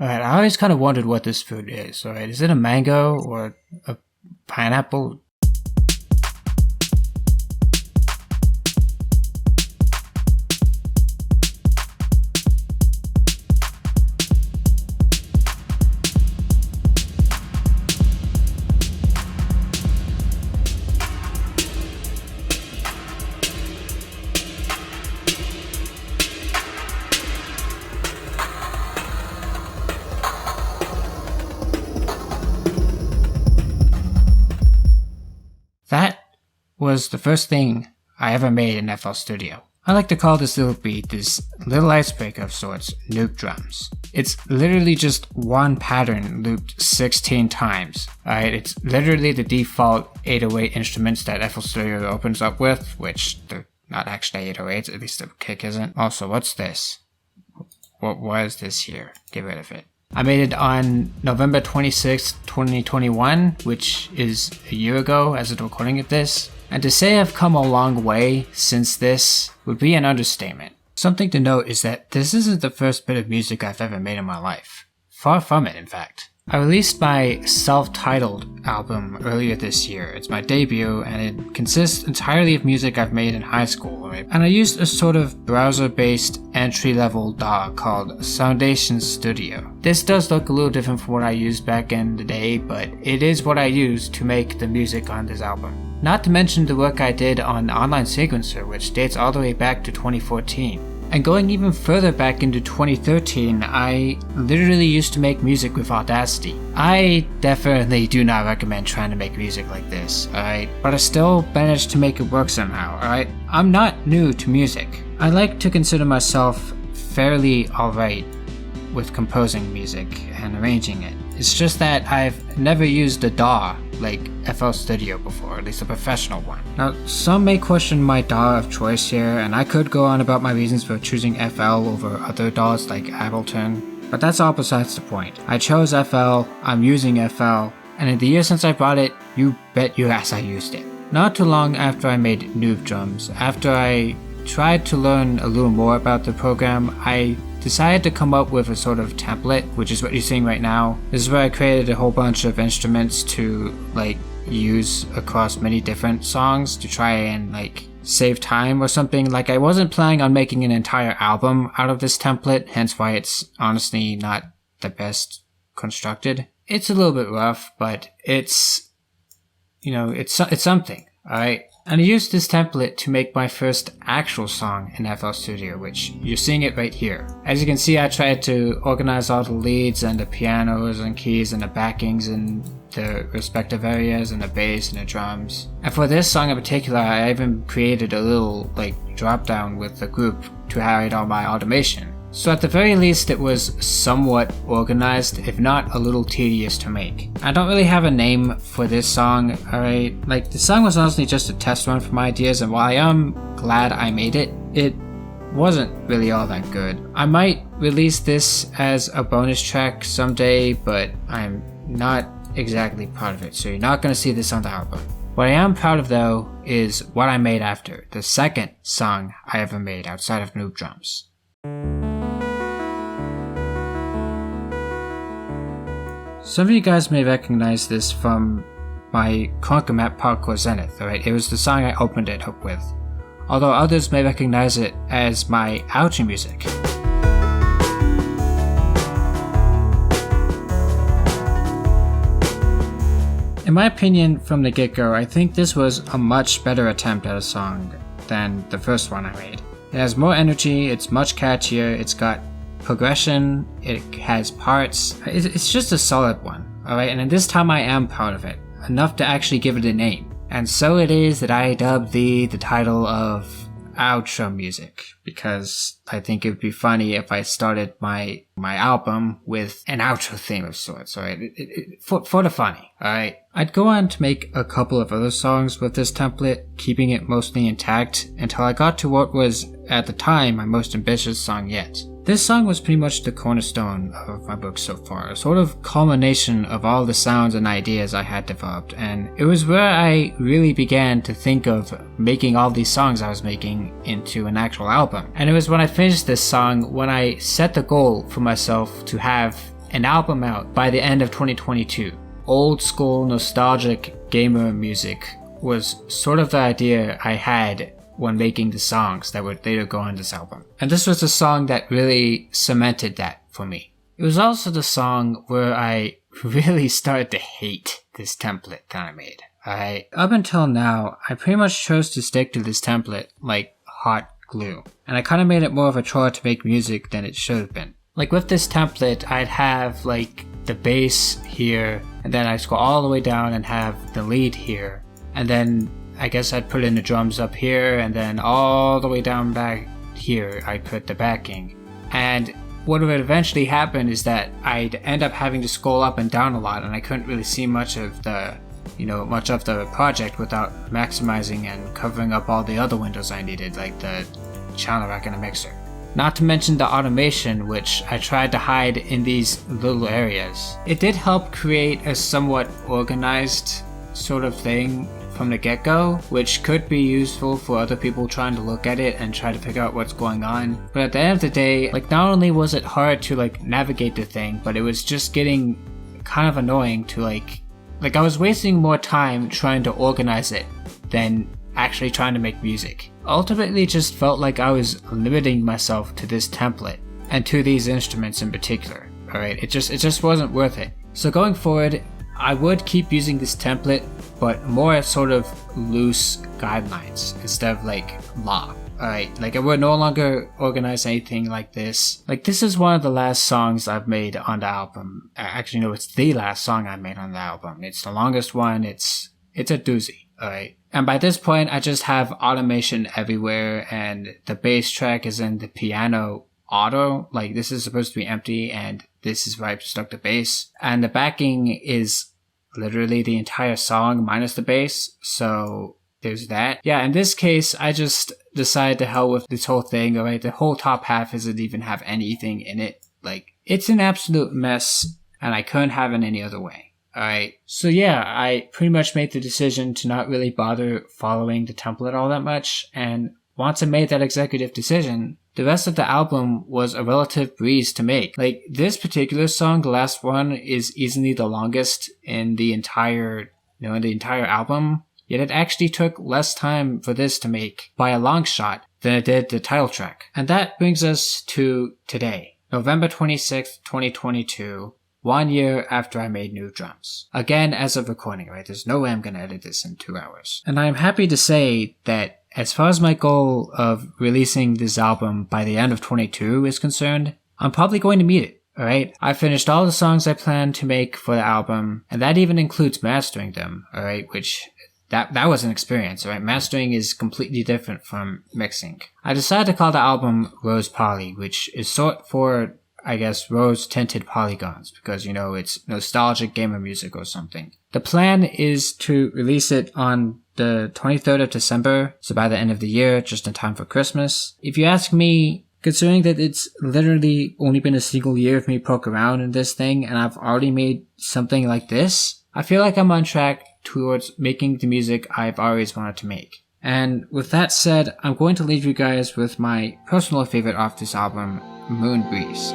Alright, I always kind of wondered what this fruit is, alright? Is it a mango or a pineapple? That was the first thing I ever made in FL Studio. I like to call this little beat, this little icebreaker of sorts, Noob Drums. It's literally just one pattern looped 16 times. Alright, it's literally the default 808 instruments that FL Studio opens up with, which they're not actually 808s, at least the kick isn't. Also, what's this? What was this here? Get rid of it. I made it on November 26th, 2021, which is a year ago as of the recording of this. And to say I've come a long way since this would be an understatement. Something to note is that this isn't the first bit of music I've ever made in my life. Far from it, in fact. I released my self-titled album earlier this year. It's my debut, and it consists entirely of music I've made in high school, right? And I used a sort of browser-based entry-level DAW called Foundation Studio. This does look a little different from what I used back in the day, but it is what I used to make the music on this album. Not to mention the work I did on Online Sequencer, which dates all the way back to 2014. And going even further back into 2013, I literally used to make music with Audacity. I definitely do not recommend trying to make music like this, alright? But I still managed to make it work somehow, alright? I'm not new to music. I like to consider myself fairly alright with composing music and arranging it. It's just that I've never used a DAW like FL Studio before, at least a professional one. Now, some may question my DAW of choice here, and I could go on about my reasons for choosing FL over other DAWs like Ableton, but that's all besides the point. I chose FL, I'm using FL, and in the year since I bought it, you bet your ass I used it. Not too long after I made Noob Drums, after I tried to learn a little more about the program, I decided to come up with a sort of template, which is what you're seeing right now. This is where I created a whole bunch of instruments to use across many different songs to try and save time or something. I wasn't planning on making an entire album out of this template, hence why it's honestly not the best constructed. It's a little bit rough, but it's something, alright? And I used this template to make my first actual song in FL Studio, which you're seeing it right here. As you can see, I tried to organize all the leads and the pianos and keys and the backings in the respective areas and the bass and the drums. And for this song in particular, I even created a little drop down with the group to hide all my automation. So at the very least it was somewhat organized, if not a little tedious to make. I don't really have a name for this song, alright? The song was honestly just a test run for my ideas, and while I am glad I made it, it wasn't really all that good. I might release this as a bonus track someday, but I'm not exactly proud of it, so you're not gonna see this on the album. What I am proud of though is what I made after, the second song I ever made outside of Noob Drums. Some of you guys may recognize this from my Conquer Map Parkour Zenith, alright? It was the song I opened it up with. Although others may recognize it as my outro music. In my opinion, from the get-go, I think this was a much better attempt at a song than the first one I made. It has more energy, it's much catchier, it's got progression, it has parts. It's just a solid one, alright? And this time I am proud of it, enough to actually give it a name. And so it is that I dubbed the title of outro music, because I think it would be funny if I started my album with an outro theme of sorts, alright? For the funny, alright? I'd go on to make a couple of other songs with this template, keeping it mostly intact, until I got to what was, at the time, my most ambitious song yet. This song was pretty much the cornerstone of my book so far, a sort of culmination of all the sounds and ideas I had developed, and it was where I really began to think of making all these songs I was making into an actual album. And it was when I finished this song when I set the goal for myself to have an album out by the end of 2022. Old school nostalgic gamer music was sort of the idea I had when making the songs that would later go on this album. And this was the song that really cemented that for me. It was also the song where I really started to hate this template that I made. Up until now, I pretty much chose to stick to this template like hot glue. And I kind of made it more of a chore to make music than it should have been. Like with this template, I'd have like the bass here, and then I'd go all the way down and have the lead here. And then I guess I'd put in the drums up here, and then all the way down back here, I'd put the backing. And what would eventually happen is that I'd end up having to scroll up and down a lot, and I couldn't really see much of the project without maximizing and covering up all the other windows I needed, like the channel rack and the mixer. Not to mention the automation, which I tried to hide in these little areas. It did help create a somewhat organized sort of thing from the get-go, which could be useful for other people trying to look at it and try to figure out what's going on. But at the end of the day, like, not only was it hard to like navigate the thing, but it was just getting kind of annoying to like I was wasting more time trying to organize it than actually trying to make music. Ultimately, it just felt like I was limiting myself to this template and to these instruments in particular. Alright, it just wasn't worth it. So going forward, I would keep using this template, but more as sort of loose guidelines instead of like law. Alright, like I would no longer organize anything like this. Like this is one of the last songs I've made on the album. Actually no, it's the last song I made on the album. It's the longest one, it's a doozy, alright. And by this point I just have automation everywhere, and the bass track is in the piano auto. Like this is supposed to be empty, and this is where I stuck the bass. And the backing is literally the entire song minus the bass, so there's that. Yeah, in this case, I just decided to hell with this whole thing, alright? The whole top half doesn't even have anything in it. Like, it's an absolute mess, and I couldn't have it any other way, alright? So yeah, I pretty much made the decision to not really bother following the template all that much, and once I made that executive decision, the rest of the album was a relative breeze to make. Like, this particular song, the last one, is easily the longest in the entire album. Yet it actually took less time for this to make by a long shot than it did the title track. And that brings us to today, November 26th, 2022, 1 year after I made new drums. Again, as of recording, right? There's no way I'm gonna edit this in 2 hours. And I'm happy to say that as far as my goal of releasing this album by the end of 22 is concerned, I'm probably going to meet it. Alright, I finished all the songs I planned to make for the album, and that even includes mastering them, alright, which that was an experience, right? Mastering is completely different from mixing. I decided to call the album Rose Poly, which is short for, I guess, rose tinted polygons, because, you know, it's nostalgic gamer music or something. The plan is to release it on the 23rd of December, so by the end of the year, just in time for Christmas. If you ask me, considering that it's literally only been a single year of me poking around in this thing, and I've already made something like this, I feel like I'm on track towards making the music I've always wanted to make. And with that said, I'm going to leave you guys with my personal favorite off this album, Moon Breeze.